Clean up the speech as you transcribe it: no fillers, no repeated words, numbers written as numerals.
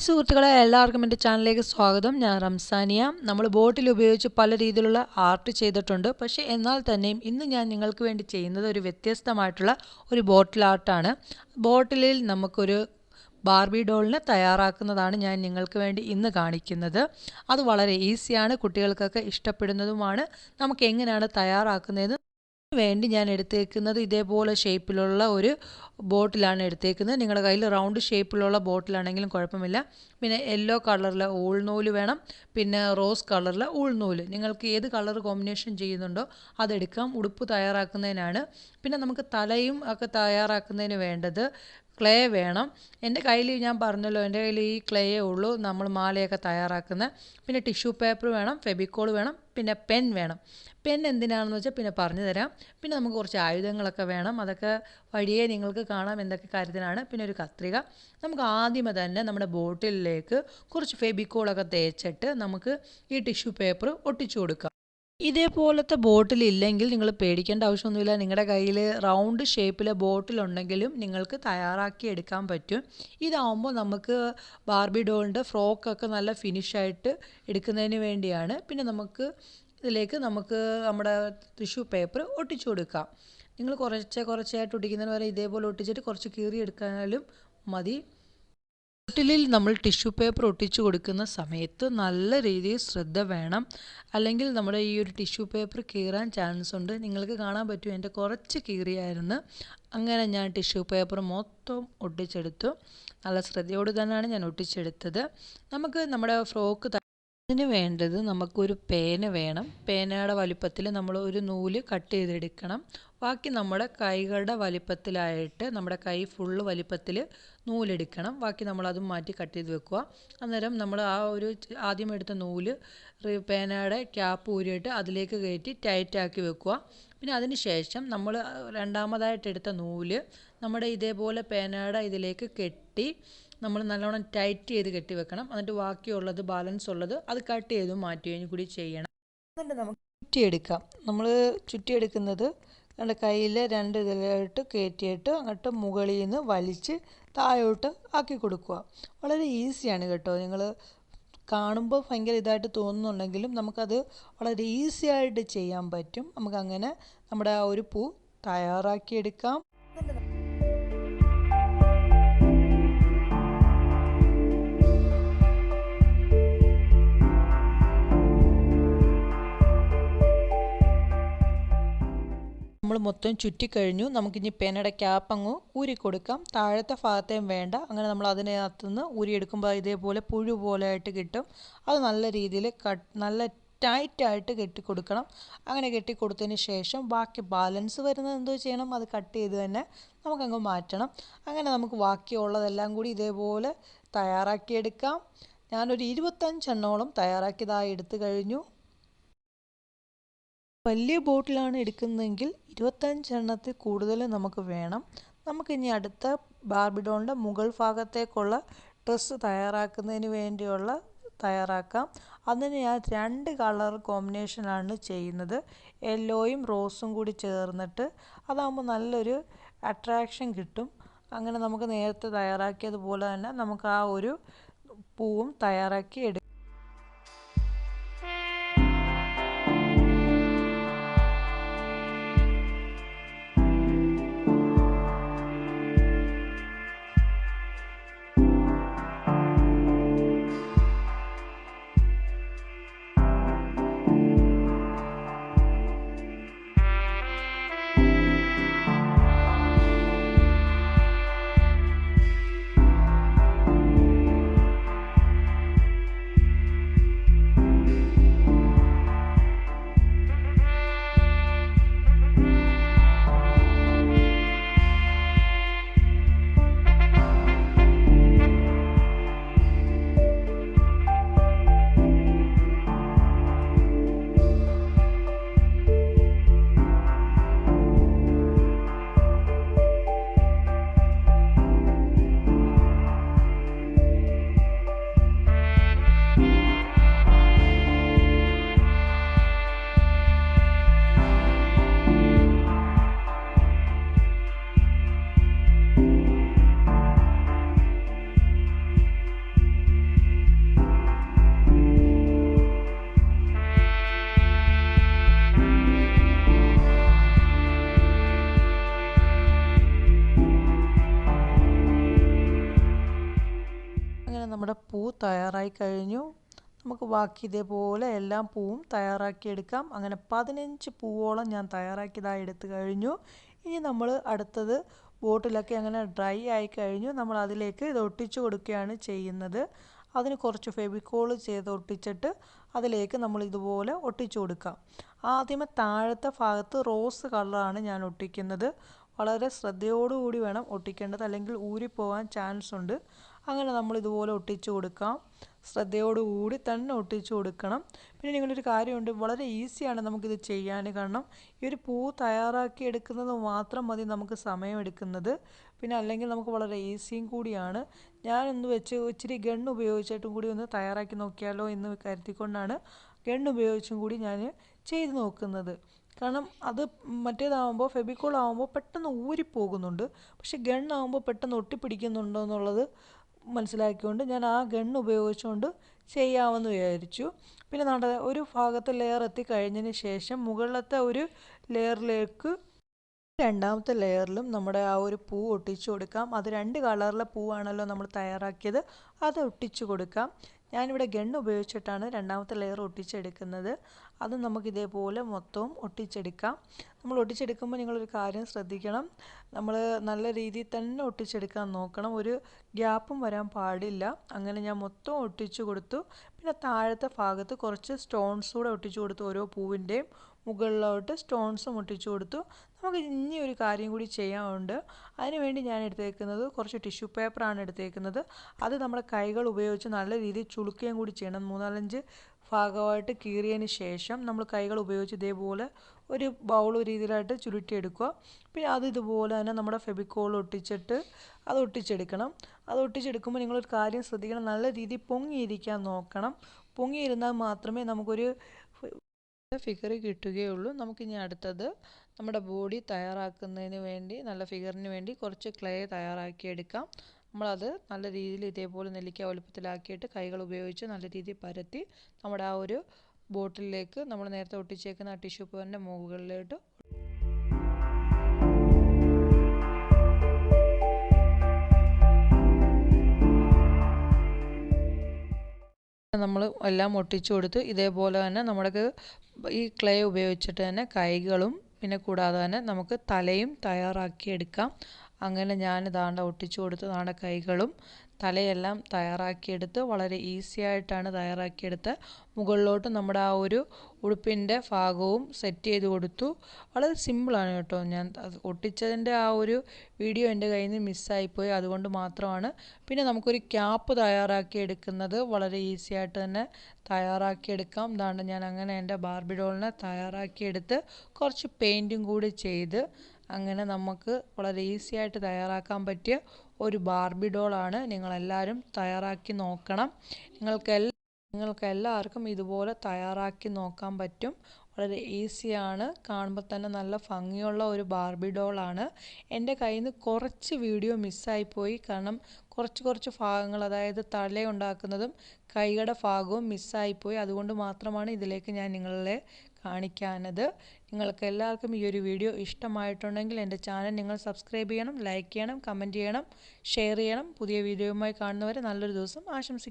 സുഹൃത്തുക്കളെ എല്ലാവർക്കും എൻ്റെ ചാനലിലേക്ക് സ്വാഗതം. ഞാൻ റംസാനിയ. നമ്മൾ ബോട്ടിൽ ഉപയോഗിച്ച് പല രീതിയിലുള്ള ആർട്ട് ചെയ്തിട്ടുണ്ട്. പക്ഷേ എന്നാൽ തന്നെയും ഇന്ന് ഞാൻ നിങ്ങൾക്ക് വേണ്ടി ചെയ്യുന്നത് ഒരു വ്യത്യസ്തമായിട്ടുള്ള ഒരു ബോട്ടിൽ ആർട്ടാണ്. ബോട്ടിലിൽ നമുക്കൊരു ബാർബി ഡോളിനെ തയ്യാറാക്കുന്നതാണ് ഞാൻ നിങ്ങൾക്ക് വേണ്ടി ഇന്ന് കാണിക്കുന്നത്. അത് വളരെ ഈസിയാണ്, കുട്ടികൾക്കൊക്കെ ഇഷ്ടപ്പെടുന്നതുമാണ്. നമുക്ക് എങ്ങനെയാണ് തയ്യാറാക്കുന്നത് വേണ്ടി ഞാൻ എടുത്തേക്കുന്നത് ഇതേപോലെ ഷേപ്പിലുള്ള ഒരു ബോട്ടിലാണ് എടുത്തേക്കുന്നത്. നിങ്ങളുടെ കയ്യിൽ റൗണ്ട് ഷേപ്പിലുള്ള ബോട്ടിലാണെങ്കിലും കുഴപ്പമില്ല. പിന്നെ യെല്ലോ കളറിലെ ഊൾ നൂല് വേണം, പിന്നെ റോസ് കളറിലെ ഊൾ നൂല്. നിങ്ങൾക്ക് ഏത് കളർ കോമ്പിനേഷൻ ചെയ്യുന്നുണ്ടോ അതെടുക്കാം. ഉടുപ്പ് തയ്യാറാക്കുന്നതിനാണ്. പിന്നെ നമുക്ക് തലയും ഒക്കെ തയ്യാറാക്കുന്നതിന് വേണ്ടത് ക്ലേ വേണം. എൻ്റെ കയ്യിൽ ഞാൻ പറഞ്ഞല്ലോ, എൻ്റെ കയ്യിൽ ഈ ക്ലേയേ ഉള്ളൂ നമ്മൾ മാലയൊക്കെ തയ്യാറാക്കുന്നത്. പിന്നെ ടിഷ്യൂ പേപ്പർ വേണം, ഫെബിക്കോൾ വേണം, പിന്നെ പെൻ വേണം. പെൻ എന്തിനാണെന്ന് വെച്ചാൽ പിന്നെ പറഞ്ഞു തരാം. പിന്നെ നമുക്ക് കുറച്ച് ആയുധങ്ങളൊക്കെ വേണം, അതൊക്കെ വഴിയേ നിങ്ങൾക്ക് കാണാം എന്തൊക്കെ കാര്യത്തിനാണ്. പിന്നെ ഒരു കത്രിക. നമുക്ക് ആദ്യമേ തന്നെ നമ്മുടെ ബോട്ടിലിലേക്ക് കുറച്ച് ഫെബിക്കോളൊക്കെ തേച്ചിട്ട് നമുക്ക് ഈ ടിഷ്യൂ പേപ്പർ ഒട്ടിച്ചു കൊടുക്കാം. ഇതേപോലത്തെ ബോട്ടിൽ ഇല്ലെങ്കിൽ നിങ്ങൾ പേടിക്കേണ്ട ആവശ്യമൊന്നുമില്ല. നിങ്ങളുടെ കയ്യിൽ റൗണ്ട് ഷേപ്പിലെ ബോട്ടിലുണ്ടെങ്കിലും നിങ്ങൾക്ക് തയ്യാറാക്കി എടുക്കാൻ പറ്റും. ഇതാവുമ്പോൾ നമുക്ക് ബാർബി ഡോളിൻ്റെ ഫ്രോക്കൊക്കെ നല്ല ഫിനിഷായിട്ട് എടുക്കുന്നതിന് വേണ്ടിയാണ്. പിന്നെ ഇതിലേക്ക് നമുക്ക് നമ്മുടെ ടിഷ്യൂ പേപ്പർ ഒട്ടിച്ചു കൊടുക്കാം. നിങ്ങൾ കുറച്ചായിട്ട് ഒട്ടിക്കുന്നതിന് വരെ ഇതേപോലെ ഒട്ടിച്ചിട്ട് കുറച്ച് കീറിയെടുക്കാനും മതി. ബോട്ടിലിൽ നമ്മൾ ടിഷ്യൂ പേപ്പർ ഒട്ടിച്ചു കൊടുക്കുന്ന സമയത്ത് നല്ല രീതിയിൽ ശ്രദ്ധ വേണം, അല്ലെങ്കിൽ നമ്മുടെ ഈ ഒരു ടിഷ്യൂ പേപ്പർ കീറാൻ ചാൻസ് ഉണ്ട്. നിങ്ങൾക്ക് കാണാൻ പറ്റും, എൻ്റെ കുറച്ച് കീറിയായിരുന്നു. അങ്ങനെ ഞാൻ ടിഷ്യൂ പേപ്പർ മൊത്തം ഒട്ടിച്ചെടുത്തു. നല്ല ശ്രദ്ധയോട് തന്നെയാണ് ഞാൻ ഒട്ടിച്ചെടുത്തത്. നമുക്ക് നമ്മുടെ ഫ്രോക്ക് അതിന് വേണ്ടത് നമുക്കൊരു പേന വേണം. പേനയുടെ വലിപ്പത്തിൽ നമ്മൾ ഒരു നൂല് കട്ട് ചെയ്തെടുക്കണം. ബാക്കി നമ്മുടെ കൈകളുടെ വലിപ്പത്തിലായിട്ട് നമ്മുടെ കൈ ഫുള്ള് വലിപ്പത്തിൽ നൂലെടുക്കണം. ബാക്കി നമ്മളതും മാറ്റി കട്ട് ചെയ്ത് വെക്കുക. അന്നേരം നമ്മൾ ആ ഒരു ആദ്യം എടുത്ത നൂല് പേനയുടെ ക്യാപ്പ് ഊരിയിട്ട് അതിലേക്ക് കയറ്റി ടൈറ്റാക്കി വെക്കുക. പിന്നെ അതിന് ശേഷം നമ്മൾ രണ്ടാമതായിട്ട് എടുത്ത നൂല് നമ്മുടെ ഇതേപോലെ പേനയുടെ ഇതിലേക്ക് കെട്ടി നമ്മൾ നല്ലോണം ടൈറ്റ് ചെയ്ത് കെട്ടി വെക്കണം. എന്നിട്ട് ബാക്കിയുള്ളത് ബാലൻസ് ഉള്ളത് അത് കട്ട് ചെയ്ത് മാറ്റുകയും കൂടി ചെയ്യണം. എന്നിട്ട് നമുക്ക് ചുറ്റിയെടുക്കാം. നമ്മൾ ചുറ്റിയെടുക്കുന്നത് നമ്മുടെ കയ്യിൽ രണ്ട് ഇതിലായിട്ട് കയറ്റിയിട്ട് അങ്ങോട്ട് മുകളിൽ നിന്ന് വലിച്ച് താഴോട്ട് ആക്കി കൊടുക്കുക. വളരെ ഈസിയാണ് കേട്ടോ. നിങ്ങൾ കാണുമ്പോൾ ഭയങ്കര ഇതായിട്ട് തോന്നുന്നുണ്ടെങ്കിലും നമുക്കത് വളരെ ഈസി ആയിട്ട് ചെയ്യാൻ പറ്റും. നമുക്കങ്ങനെ നമ്മുടെ ആ ഒരു പൂ തയ്യാറാക്കിയെടുക്കാം. നമ്മൾ മൊത്തം ചുറ്റിക്കഴിഞ്ഞു. നമുക്കിനി പേനയുടെ ക്യാപ്പ് അങ്ങ് ഊരി കൊടുക്കാം. താഴത്തെ ഭാഗത്തേയും വേണ്ട. അങ്ങനെ നമ്മൾ അതിനകത്തുനിന്ന് ഊരിയെടുക്കുമ്പോൾ ഇതേപോലെ പുഴു പോലെ ആയിട്ട് കിട്ടും. അത് നല്ല രീതിയിൽ നല്ല ടൈറ്റായിട്ട് കെട്ടിക്കൊടുക്കണം. അങ്ങനെ കെട്ടിക്കൊടുത്തതിന് ശേഷം ബാക്കി ബാലൻസ് വരുന്നത് എന്തോ ചെയ്യണം, അത് കട്ട് ചെയ്ത് തന്നെ നമുക്കങ്ങ് മാറ്റണം. അങ്ങനെ നമുക്ക് ബാക്കിയുള്ളതെല്ലാം കൂടി ഇതേപോലെ തയ്യാറാക്കിയെടുക്കാം. ഞാനൊരു 25 എണ്ണോളം തയ്യാറാക്കിയതായി എടുത്തു കഴിഞ്ഞു. വലിയ ബോട്ടിലാണ് എടുക്കുന്നതെങ്കിൽ 25 എണ്ണത്തിൽ കൂടുതൽ നമുക്ക് വേണം. നമുക്കിനി അടുത്ത ബാർബി ഡോളിൻ്റെ മുകൾ ഭാഗത്തേക്കുള്ള ഡ്രസ്സ് തയ്യാറാക്കുന്നതിന് വേണ്ടിയുള്ള തയ്യാറാക്കാം. അതിന് ഞാൻ 2 കളർ കോമ്പിനേഷനാണ് ചെയ്യുന്നത്. യെല്ലോയും റോസും കൂടി ചേർന്നിട്ട് അതാകുമ്പോൾ നല്ലൊരു അട്രാക്ഷൻ കിട്ടും. അങ്ങനെ നമുക്ക് നേരത്തെ തയ്യാറാക്കിയതുപോലെ തന്നെ നമുക്ക് ആ ഒരു പൂവും തയ്യാറാക്കി എടുക്കാം. അങ്ങനെ നമ്മുടെ പൂ തയ്യാറായി കഴിഞ്ഞു. നമുക്ക് ബാക്കി ഇതേപോലെ എല്ലാം പൂവും തയ്യാറാക്കിയെടുക്കാം. അങ്ങനെ 15 പൂവോളം ഞാൻ തയ്യാറാക്കിയതായി എടുത്തു കഴിഞ്ഞു. ഇനി നമ്മൾ അടുത്തത് ബോട്ടിലൊക്കെ അങ്ങനെ ഡ്രൈ ആയി കഴിഞ്ഞു. നമ്മൾ അതിലേക്ക് ഇത് ഒട്ടിച്ചു കൊടുക്കുകയാണ് ചെയ്യുന്നത്. അതിന് കുറച്ച് ഫെവിക്കോൾ ചെയ്ത് ഒട്ടിച്ചിട്ട് അതിലേക്ക് നമ്മൾ ഇതുപോലെ ഒട്ടിച്ചു കൊടുക്കാം. ആദ്യമേ താഴത്തെ ഭാഗത്ത് റോസ് കളറാണ് ഞാൻ ഒട്ടിക്കുന്നത്. വളരെ ശ്രദ്ധയോടുകൂടി വേണം ഒട്ടിക്കേണ്ടത്, അല്ലെങ്കിൽ ഊരിപ്പോകാൻ ചാൻസ് ഉണ്ട്. അങ്ങനെ നമ്മൾ ഇതുപോലെ ഒട്ടിച്ചു കൊടുക്കാം. ശ്രദ്ധയോടുകൂടി തന്നെ ഒട്ടിച്ചു കൊടുക്കണം. പിന്നെ നിങ്ങളൊരു കാര്യമുണ്ട്, വളരെ ഈസിയാണ് നമുക്കിത് ചെയ്യാൻ. കാരണം ഈ ഒരു പൂ തയ്യാറാക്കി എടുക്കുന്നത് മാത്രം മതി നമുക്ക് സമയമെടുക്കുന്നത്. പിന്നെ അല്ലെങ്കിൽ നമുക്ക് വളരെ ഈസിയും കൂടിയാണ്. ഞാനൊന്ന് വെച്ച് ഇച്ചിരി ഗണ്ണ് ഉപയോഗിച്ചിട്ടും കൂടി ഒന്ന് തയ്യാറാക്കി നോക്കിയാലോ എന്ന് കരുതിക്കൊണ്ടാണ് ഗണ്ണ് ഉപയോഗിച്ചും കൂടി ഞാൻ ചെയ്ത് നോക്കുന്നത്. കാരണം അത് മറ്റേതാകുമ്പോൾ ഫെവിക്കോൾ ആകുമ്പോൾ പെട്ടെന്ന് ഊരിപ്പോകുന്നുണ്ട്. പക്ഷെ ഗണ്ണാകുമ്പോൾ പെട്ടെന്ന് ഒട്ടിപ്പിടിക്കുന്നുണ്ടോ എന്നുള്ളത് മനസ്സിലാക്കിക്കൊണ്ട് ഞാൻ ആ ഗണ്ണ് ഉപയോഗിച്ചുകൊണ്ട് ചെയ്യാമെന്ന് വിചാരിച്ചു. പിന്നെ നമ്മുടെ ഒരു ഭാഗത്തെ ലെയർ എത്തിക്കഴിഞ്ഞതിന് ശേഷം മുകളിലത്തെ ഒരു ലെയറിലേക്ക് രണ്ടാമത്തെ ലെയറിലും നമ്മുടെ ആ ഒരു പൂ ഒട്ടിച്ചു കൊടുക്കാം. അത് 2 കളറിലെ പൂവാണല്ലോ നമ്മൾ തയ്യാറാക്കിയത്, അത് ഒട്ടിച്ചു കൊടുക്കാം. ഞാനിവിടെ ഗണ്ണ് ഉപയോഗിച്ചിട്ടാണ് രണ്ടാമത്തെ ലെയർ ഒട്ടിച്ചെടുക്കുന്നത്. അത് നമുക്ക് ഇതേപോലെ മൊത്തവും ഒട്ടിച്ചെടുക്കാം. നമ്മൾ ഒട്ടിച്ചെടുക്കുമ്പോൾ നിങ്ങളൊരു കാര്യം ശ്രദ്ധിക്കണം, നമ്മൾ നല്ല രീതിയിൽ തന്നെ ഒട്ടിച്ചെടുക്കാൻ നോക്കണം. ഒരു ഗ്യാപ്പും വരാൻ പാടില്ല. അങ്ങനെ ഞാൻ മൊത്തം ഒട്ടിച്ചു കൊടുത്തു. പിന്നെ താഴത്തെ ഭാഗത്ത് കുറച്ച് സ്റ്റോൺസ് കൂടെ ഒട്ടിച്ചു കൊടുത്തു. ഓരോ പൂവിൻ്റെയും മുകളിലോട്ട് സ്റ്റോൺസും ഒട്ടിച്ചു കൊടുത്തു. നമുക്ക് ഇനി ഒരു കാര്യം കൂടി ചെയ്യാനുണ്ട്. അതിനുവേണ്ടി ഞാൻ എടുത്തേക്കുന്നത് കുറച്ച് ടിഷ്യൂ പേപ്പറാണ് എടുത്തേക്കുന്നത്. അത് നമ്മുടെ കൈകൾ ഉപയോഗിച്ച് നല്ല രീതിയിൽ ചുളുക്കുകയും കൂടി ചെയ്യണം. 3-4 ഭാഗമായിട്ട് കീറിയതിന് ശേഷം നമ്മൾ കൈകൾ ഉപയോഗിച്ച് ഇതേപോലെ ഒരു ബൗൾ രീതിയിലായിട്ട് ചുരുട്ടിയെടുക്കുക. പിന്നെ അത് ഇതുപോലെ തന്നെ നമ്മുടെ ഫെവിക്കോൾ ഒട്ടിച്ചിട്ട് അത് ഒട്ടിച്ചെടുക്കണം. അത് ഒട്ടിച്ചെടുക്കുമ്പോൾ നിങ്ങളൊരു കാര്യം ശ്രദ്ധിക്കണം, നല്ല രീതിയിൽ പൊങ്ങിയിരിക്കാൻ നോക്കണം. പൊങ്ങിയിരുന്നാൽ മാത്രമേ നമുക്കൊരു ഫിഗർ കിട്ടുകയുള്ളൂ. നമുക്കിനി അടുത്തത് നമ്മുടെ ബോഡി തയ്യാറാക്കുന്നതിന് വേണ്ടി, നല്ല ഫിഗറിന് വേണ്ടി കുറച്ച് ക്ലേ തയ്യാറാക്കിയെടുക്കാം. നമ്മളത് നല്ല രീതിയിൽ ഇതേപോലെ നെല്ലിക്ക വലുപ്പത്തിലാക്കിയിട്ട് കൈകൾ ഉപയോഗിച്ച് നല്ല രീതിയിൽ പരത്തി നമ്മുടെ ആ ഒരു ബോട്ടിലേക്ക് നമ്മൾ നേരത്തെ ഒട്ടിച്ചേക്കുന്ന ആ ടിഷ്യൂ പേപ്പറിൻ്റെ മുകളിലോട്ട് നമ്മൾ എല്ലാം ഒട്ടിച്ചു കൊടുത്ത് ഇതേപോലെ തന്നെ നമ്മുടെ ഈ ക്ലേ ഉപയോഗിച്ചിട്ട് തന്നെ കൈകളും പിന്നെ കൂടാതെ തന്നെ നമുക്ക് തലയും തയ്യാറാക്കിയെടുക്കാം. അങ്ങനെ ഞാൻ ദാണ്ട ഒട്ടിച്ചു കൊടുത്ത് ദാണ്ട കൈകളും തലയെല്ലാം തയ്യാറാക്കിയെടുത്ത് വളരെ ഈസി ആയിട്ടാണ് തയ്യാറാക്കിയെടുത്ത് മുകളിലോട്ട് നമ്മുടെ ആ ഒരു ഉടുപ്പിൻ്റെ ഭാഗവും സെറ്റ് ചെയ്ത് കൊടുത്തു. വളരെ സിമ്പിളാണ് കേട്ടോ. ഞാൻ ഒട്ടിച്ചതിൻ്റെ ആ ഒരു വീഡിയോ എൻ്റെ കയ്യിൽ നിന്ന് മിസ്സായിപ്പോയി, അതുകൊണ്ട് മാത്രമാണ്. പിന്നെ നമുക്കൊരു ക്യാപ്പ് തയ്യാറാക്കി എടുക്കുന്നത് വളരെ ഈസി ആയിട്ട് തന്നെ തയ്യാറാക്കിയെടുക്കാം. ദാണ്ട് ഞാൻ അങ്ങനെ എൻ്റെ ബാർബി ഡോളിനെ തയ്യാറാക്കിയെടുത്ത് കുറച്ച് പെയിൻറ്റും കൂടി ചെയ്ത് അങ്ങനെ നമുക്ക് വളരെ ഈസി ആയിട്ട് തയ്യാറാക്കാൻ പറ്റിയ ഒരു ബാർബി ഡോളാണ്. നിങ്ങളെല്ലാവരും തയ്യാറാക്കി നോക്കണം. നിങ്ങൾക്ക് എല്ലാവർക്കും ഇതുപോലെ തയ്യാറാക്കി നോക്കാൻ പറ്റും. വളരെ ഈസിയാണ്. കാണുമ്പോൾ തന്നെ നല്ല ഭംഗിയുള്ള ഒരു ബാർബി ഡോളാണ്. എൻ്റെ കയ്യിൽ നിന്ന് കുറച്ച് വീഡിയോ മിസ്സായിപ്പോയി. കാരണം കുറച്ച് ഭാഗങ്ങൾ, അതായത് തല ഉണ്ടാക്കുന്നതും കൈയുടെ ഭാഗവും മിസ്സായിപ്പോയി. അതുകൊണ്ട് മാത്രമാണ് ഇതിലേക്ക് ഞാൻ നിങ്ങളെ കാണിക്കാനത്. നിങ്ങൾക്ക് എല്ലാവർക്കും ഈ ഒരു വീഡിയോ ഇഷ്ടമായിട്ടുണ്ടെങ്കിൽ എൻ്റെ ചാനൽ നിങ്ങൾ സബ്സ്ക്രൈബ് ചെയ്യണം, ലൈക്ക് ചെയ്യണം, കമൻറ്റ് ചെയ്യണം, ഷെയർ ചെയ്യണം. പുതിയ വീഡിയോയുമായി കാണുന്നവരെ നല്ലൊരു ദിവസം ആശംസിക്കുന്നു.